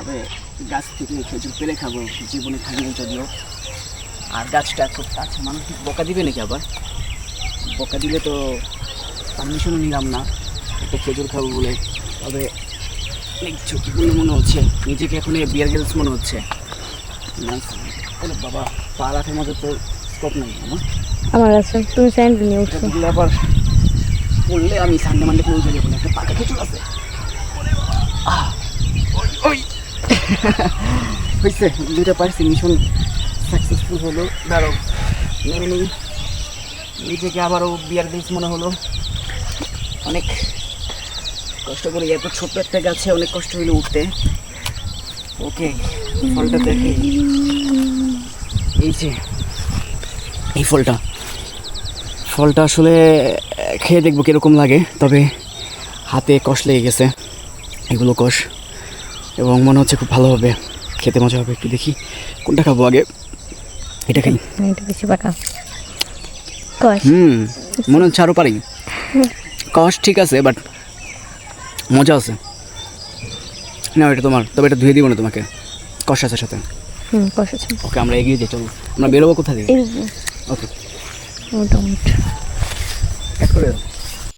তবে গাছ থেকে খেজুর পেরে খাবো, জীবনে খাইনি যদিও। আর গাছটা খুব কাছে, মানুষ বকা দিবে নাকি আবার? বকা দিলে তো পারমিশনও নিলাম না একটা খেজুর খাবো বলে। তবে অনেক ঝুঁকিপূর্ণ মনে হচ্ছে, নিজেকে এখন বিয়ার গেলস মনে হচ্ছে। বাবা, পা রাখার মতো তো স্কোপ নেই আমার আছে, তুমি স্যান্ডেল নিয়ে উঠছো। আবার পড়লে আমি সানডে মানডে পড়ে যাবো না, একটা পাকা খেজুর আছে। হয়েছে, দুইটা পারছি, মিশন সাকসেসফুল হলো। দাঁড়াও মেনে নিই, নিজেকে আবারও বিয়ার গেলস মনে হলো। অনেক কষ্ট করে এত ছোট্ট একটা গাছে অনেক কষ্ট হইলো উঠতে। ওকে, ফলটা দেখি, এই যে এই ফলটা আসলে খেয়ে দেখবো কীরকম লাগে। তবে হাতে কষ লেগে গেছে, এগুলো কষ, এবং মনে হচ্ছে খুব ভালো হবে, খেতে মজা হবে। একটু দেখি কোনটা খাবো আগে, এটা খাই। এটা বেশি পাকা কষ। মনে হচ্ছে আরও পারি। কষ ঠিক আছে, বাট মজা আছে। না এটা তোমার, তবে এটা ধুয়ে দিব না তোমাকে, কষ আছে সাথে। কষ আছে। ওকে, আমরা এগিয়ে যাই, চলো। আমরা বেরোবো কোথা থেকে? ওকে, মোটামুটি এক করে দাও।